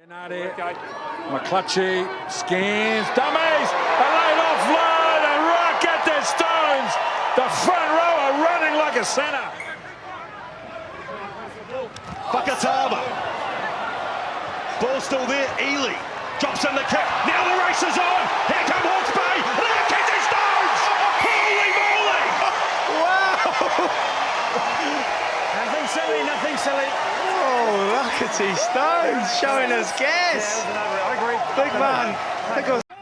McClutchy scans, dummies, a late offload, and Rakete stones. The front row are running like a centre. Fakatava. Ball still there, Ely. Drops in the kick, now the race is on. Here come Hawke's Bay, Rakete stones! Holy moly! Wow! Nothing silly. Oh, Rakete Stones showing us gas. I agree. Big man.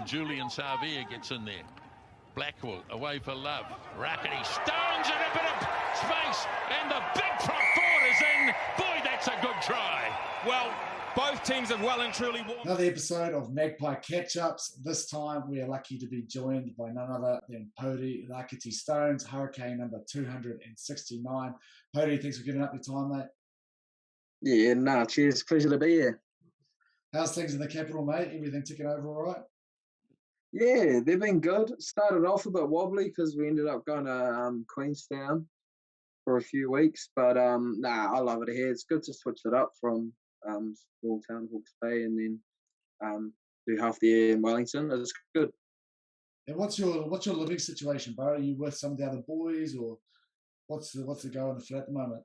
Julian Savia gets in there. Blackwell away for Love. Rakete Stones in a bit of space, and the big prop forward is in. Boy, that's a good try. Well, both teams have well and truly won. Another episode of Magpie Catch-Ups. This time we are lucky to be joined by none other than Pouri, Rakete Stones, Hurricane number 269. Pouri, thanks for giving up your time, mate. Yeah, cheers. Pleasure to be here. How's things in the capital, mate? Everything ticking over all right? Yeah, they've been good. Started off a bit wobbly because we ended up going to Queenstown for a few weeks. But, I love it here. It's good to switch it up from small town Hawke's Bay and then do half the year in Wellington. It's good. And what's your living situation, bro? Are you with some of the other boys, or what's the go on the flat at the moment?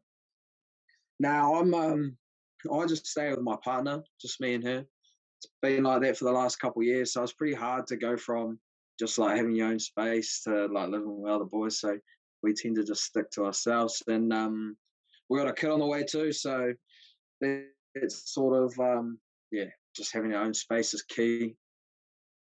Now I just stay with my partner, just me and her. It's been like that for the last couple of years, so it's pretty hard to go from just like having your own space to like living with other boys. So we tend to just stick to ourselves, and we got a kid on the way too. So it's sort of just having your own space is key.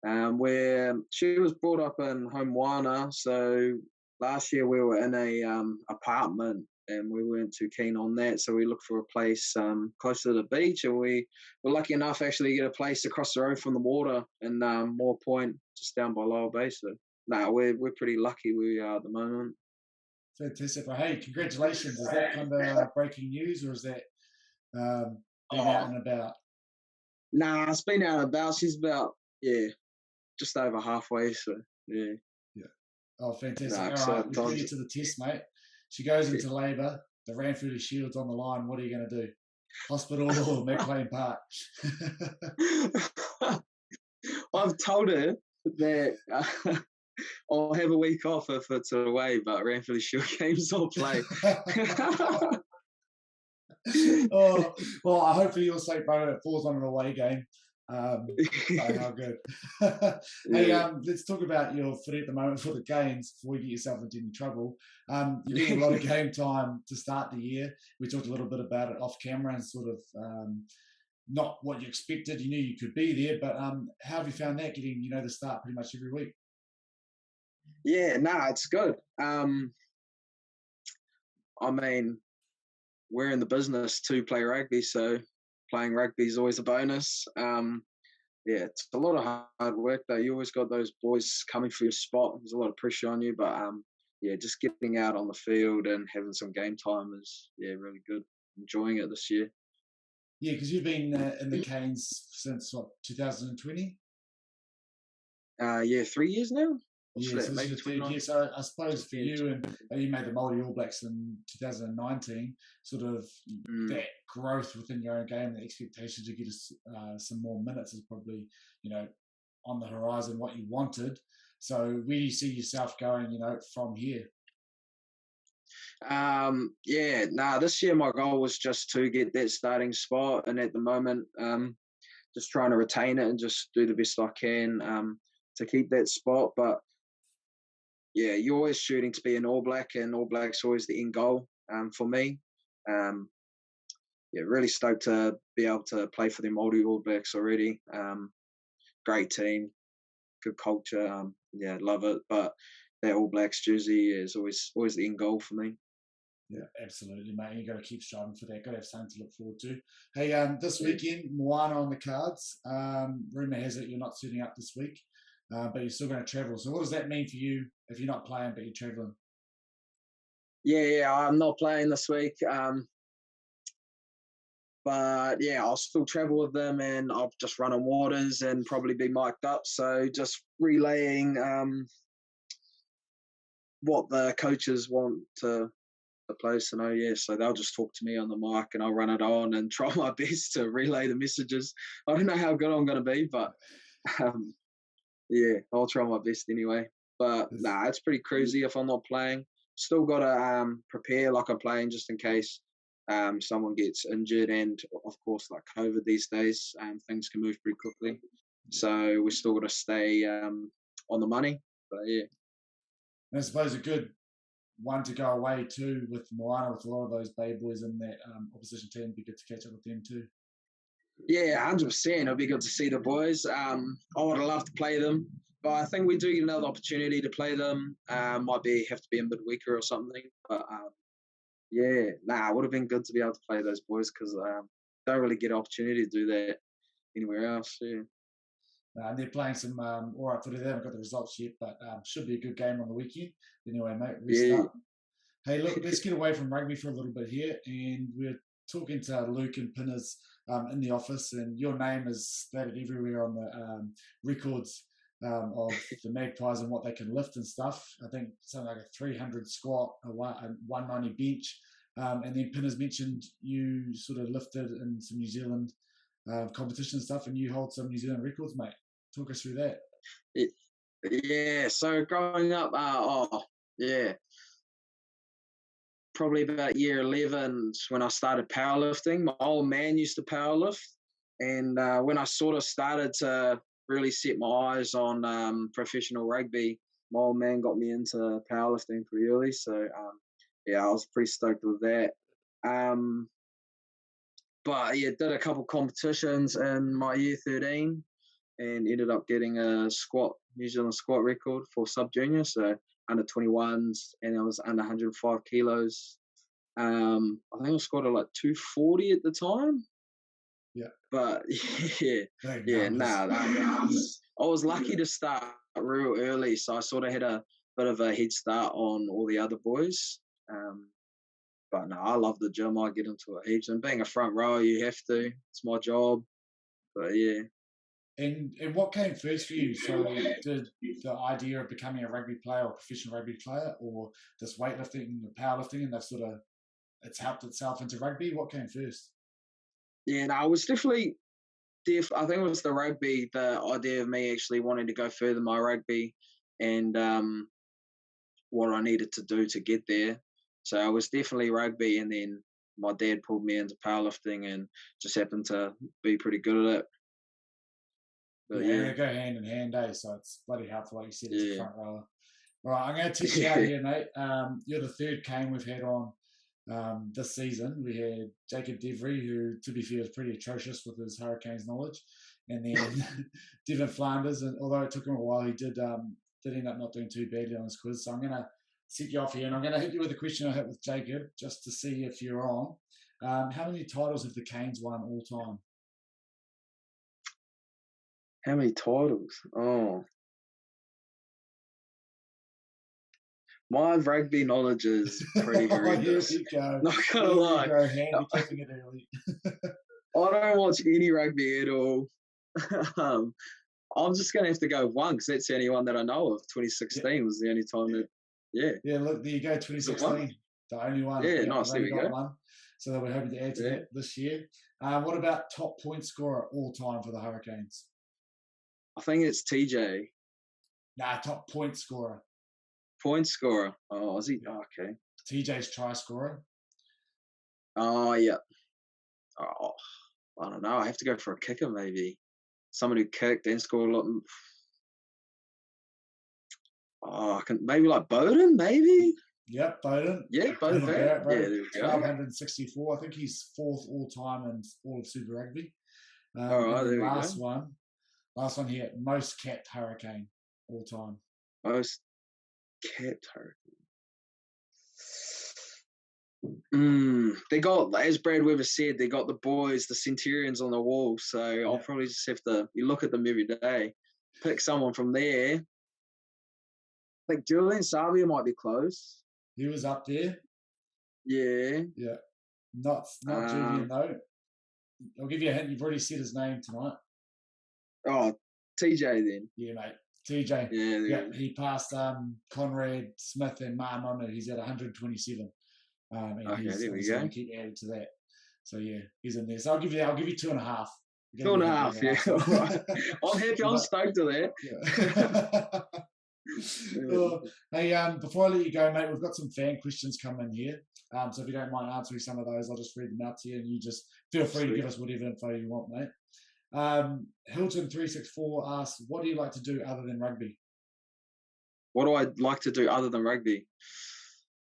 Where she was brought up in Homewana, so last year we were in a apartment. And we weren't too keen on that, so we looked for a place closer to the beach, and we were lucky enough actually to get a place across the road from the water in Moore Point, just down by Lower Bay. So, we're pretty lucky where we are at the moment. Fantastic. Well, hey, congratulations. Is that kind of breaking news, or is that been out and about? It's been out and about. She's about, just over halfway, so, yeah. Yeah. Oh, fantastic. All So right, we'll get to the test, mate. She goes into labour, the Ranfurly Shield's on the line. What are you going to do? Hospital or McLean Park? I've told her that I'll have a week off if it's away, but Ranfurly Shield games I'll play. Oh, well, hopefully you're safe, bro. It falls on an away game. How good. Hey, let's talk about your footy at the moment for the games before you get yourself into any trouble. You're getting a lot of game time to start the year. We talked a little bit about it off camera and sort of not what you expected. You knew you could be there, but how have you found that, getting the start pretty much every week? Yeah, it's good. I mean, we're in the business to play rugby, so playing rugby is always a bonus. It's a lot of hard work though. You always got those boys coming for your spot. There's a lot of pressure on you, but just getting out on the field and having some game time is really good. Enjoying it this year. Yeah, because you've been in the Canes since 2020? 3 years now. Yeah, so this is your third year. So I suppose for you, and you made the Māori All Blacks in 2019, sort of that growth within your own game, the expectation to get some more minutes is probably, on the horizon, what you wanted. So where do you see yourself going, from here? This year my goal was just to get that starting spot, and at the moment, just trying to retain it and just do the best I can to keep that spot. But you're always shooting to be an All Black, and All Black's always the end goal for me. Really stoked to be able to play for the Māori All Blacks already. Great team, good culture. Love it. But that All Blacks jersey is always the end goal for me. Yeah, absolutely, mate. You've got to keep striving for that. Got to have something to look forward to. Hey, this weekend, Moana on the cards. Rumour has it you're not suiting up this week, but you're still going to travel. So what does that mean for you if you're not playing but you're travelling? I'm not playing this week. But I'll still travel with them, and I'll just run on waters and probably be mic'd up. So just relaying what the coaches want to place. And so they'll just talk to me on the mic, and I'll run it on and try my best to relay the messages. I don't know how good I'm going to be, but I'll try my best anyway. But it's pretty cruisy if I'm not playing. Still got to prepare like I'm playing just in case someone gets injured, and of course, like COVID these days, things can move pretty quickly. So we still got to stay on the money. But And I suppose a good one to go away too with Moana, with a lot of those Bay boys in that opposition team. It'd be good to catch up with them too. Yeah, 100%. It'll be good to see the boys. I would love to play them, but I think we do get another opportunity to play them. Have to be in midweeker or something. But it would have been good to be able to play those boys because don't really get an opportunity to do that anywhere else. Yeah. And they're playing some all right footy. They haven't got the results yet, but should be a good game on the weekend. Anyway, mate, restart. Hey, look, let's get away from rugby for a little bit here. And we're talking to Luke and Pinners in the office, and your name is stated everywhere on the records of the Magpies and what they can lift and stuff. I think something like a 300 squat, a 190 bench. And then Pinners mentioned you sort of lifted in some New Zealand competition and stuff, and you hold some New Zealand records, mate. Talk us through that. Yeah, so growing up, probably about year 11 when I started powerlifting. My old man used to powerlift, and when I sort of started to really set my eyes on professional rugby, my old man got me into powerlifting pretty early. So I was pretty stoked with that. But did a couple competitions in my year 13 and ended up getting a New Zealand squat record for sub-junior, so under 21s, and I was under 105 kilos. I think I squatted like 240 at the time. Yeah. But I was lucky to start real early, so I sort of had a bit of a head start on all the other boys. But no, I love the gym. I get into it heaps. And being a front rower, you have to. It's my job. But yeah. And what came first for you? So did the idea of becoming a rugby player or professional rugby player, or this weightlifting and powerlifting, and it's helped itself into rugby? What came first? Yeah, no, it was definitely I think it was the rugby, the idea of me actually wanting to go further my rugby and what I needed to do to get there. So I was definitely rugby, and then my dad pulled me into powerlifting and just happened to be pretty good at it. But they go hand in hand, eh? So it's bloody helpful, like you said, as a front rower. All right, I'm going to test you out here, mate. You're the third cane we've had on this season. We had Jacob Devry, who, to be fair, is pretty atrocious with his Hurricanes knowledge, and then Devin Flanders. And although it took him a while, he did end up not doing too badly on his quiz. So I'm going to set you off here, and I'm going to hit you with a question I hit with Jacob just to see if you're on. How many titles have the Canes won all time? How many titles? Oh. My rugby knowledge is pretty horrendous. Here we go. Not going to lie. Handicapping it early. I don't watch any rugby at all. I'm just going to have to go with one because that's the only one that I know of. 2016 was the only time that, Yeah, look, there you go, 2016. The only one. Yeah, nice, there we go. One. So we're hoping to add to that this year. What about top point scorer all time for the Hurricanes? I think it's TJ. Nah, top point scorer. Point scorer. Oh, is he? Oh, okay. TJ's try scorer. Oh, yeah. Oh, I don't know. I have to go for a kicker, maybe. Someone who kicked and scored a lot. Oh, I can maybe like Bowden, maybe. Yep, Bowden. Yeah, Bowden. Yeah, there we go. 1,264. I think he's fourth all time in all of Super Rugby. All right, there we go. Last one here. Most capped Hurricane all time. Most capped Hurricane. They got, as Brad Weber said, they got the boys, the Centurions on the wall. So I'll probably just have to, you look at them every day, pick someone from there. I think Julian Savia might be close. He was up there. Yeah. Yeah. Not Julian, though. I'll give you a hint. You've already said his name tonight. Oh, TJ then. Yeah, mate. TJ. Yeah. He passed Conrad Smith and Martin Onu. He's at 127. And Okay, he's there we obviously go. going to keep adding to that. So yeah, he's in there. So I'll give you 2.5. 2.5, yeah. So. I'm happy. I'm stoked to that. Yeah. Hey, before I let you go, mate, we've got some fan questions coming here. So if you don't mind answering some of those, I'll just read them out to you, and you just feel free to give us whatever info you want, mate. Hilton364 asks, what do you like to do other than rugby? What do I like to do other than rugby?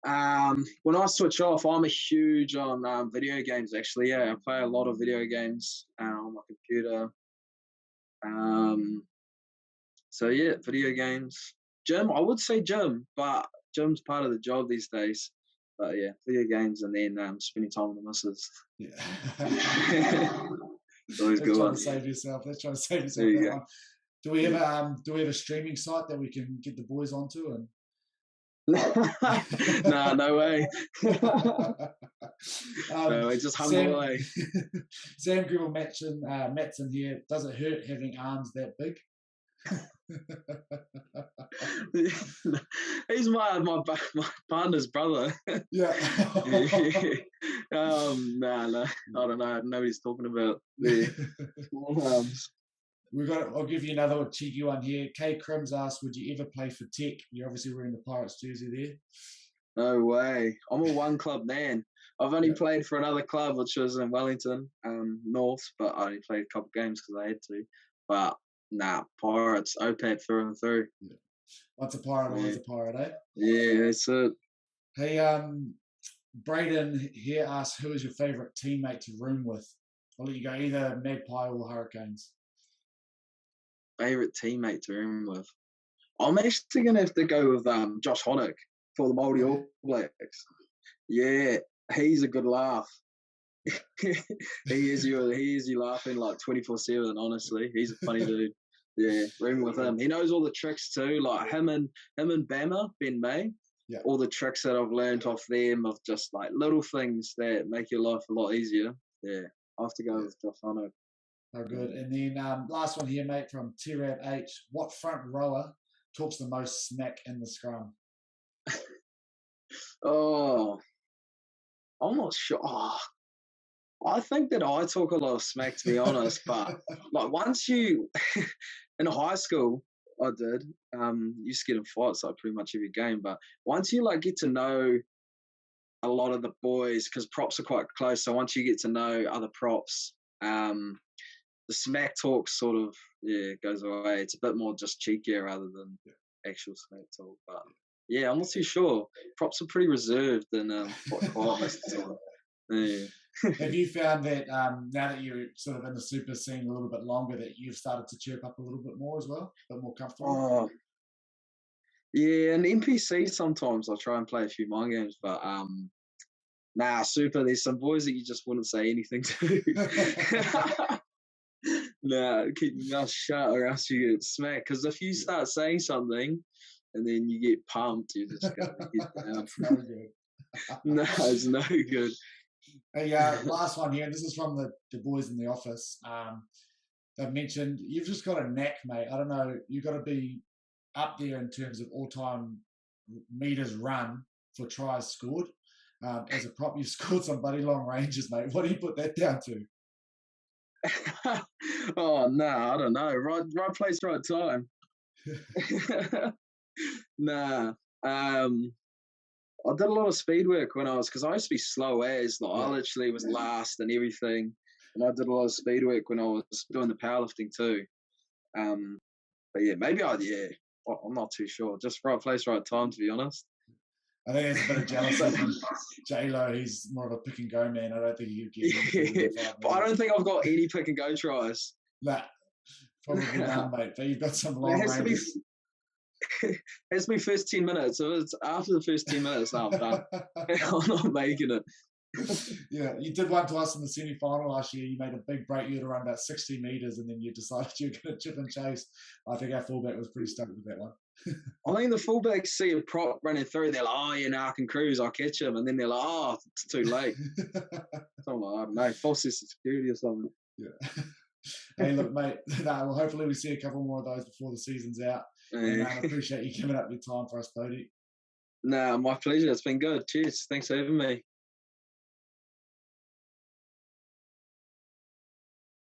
When I switch off, I'm a huge on video games, actually. Yeah, I play a lot of video games on my computer. So yeah, video games. Gym, I would say gym, but gym's part of the job these days. But yeah, video games, and then spending time with the missus. Yeah. It's always good one. Let's try to save yourself There you that go. one. Do we have a streaming site that we can get the boys onto? And Nah, no way. No way, just humble away. Sam Gribble Matson here. Does it hurt having arms that big? He's my partner's brother. Yeah. Nah, I don't know. Nobody's talking about the small arms. I'll give you another cheeky one here. Kay Crims asks, would you ever play for Tech? You're obviously wearing the Pirates jersey there. No way. I'm a one club man. I've only played for another club, which was in Wellington, North, but I only played a couple of games because I had to. But nah, Pirates, OPAP through and through. Yeah. Once a Pirate, always a Pirate, eh? Yeah, that's it. Hey, Braden here asks, who is your favourite teammate to room with? I'll let you go, either Magpie or Hurricanes. Favorite teammate to room with? I'm actually going to have to go with Josh Hoddick for the Māori All Blacks. Yeah, he's a good laugh. he is you laughing like 24/7. Honestly, he's a funny dude. Yeah, room with him. He knows all the tricks too. Like him and Bama, Ben May. Yeah. All the tricks that I've learned off them of just like little things that make your life a lot easier. Yeah, I have to go with Josh Hoddick. Oh, good. And then last one here, mate, from T-Rab H. What front rower talks the most smack in the scrum? Oh, I'm not sure. Oh, I think that I talk a lot of smack, to be honest. But like once you, in high school, I did. Used to get in fights like pretty much every game. But once you like get to know a lot of the boys, because props are quite close. So once you get to know other props, the smack talk sort of goes away. It's a bit more just cheekier rather than actual smack talk. But yeah, I'm not too sure. Props are pretty reserved and quite quiet most of the time. Yeah. Have you found that now that you're sort of in the super scene a little bit longer, that you've started to chirp up a little bit more as well, a bit more comfortable? Oh, yeah, and NPC sometimes I try and play a few mind games, but nah, super. There's some boys that you just wouldn't say anything to. Nah, keep your mouth shut or else you get smacked. Because if you start saying something and then you get pumped, you're just going to get down. It's no good. No, it's no good. Hey, last one here. This is from the boys in the office. They've mentioned you've just got a knack, mate. I don't know. You've got to be up there in terms of all-time meters run for tries scored. As a prop, you've scored some bloody long ranges, mate. What do you put that down to? Oh no, I don't know. Right place, right time. Nah. I did a lot of speed work because I used to be slow as I literally was last and everything, and I did a lot of speed work when I was doing the powerlifting too. But yeah, maybe I'm not too sure. Just right place, right time, to be honest. I think there's a bit of jealousy from J-Lo. He's more of a pick and go man. I don't think he'd get But I don't think I've got any pick and go tries. Nah, probably not, mate. But you've got some long ranges. It's my first 10 minutes. So it's after the first 10 minutes, I'm done. I'm not making it. Yeah, you did one to us in the semi-final last year. You made a big break. You had to run about 60 metres and then you decided you were going to chip and chase. I think our fullback was pretty stoked with that one. I think the fullbacks see a prop running through. They're like, oh, yeah, now I can cruise. I'll catch him. And then they're like, oh, it's too late. So I'm like, I don't know, false sense of security or something. Yeah. Hey, look, mate. Well, hopefully we see a couple more of those before the season's out. And I appreciate you giving up your time for us, Pouri. No, my pleasure. It's been good. Cheers. Thanks for having me.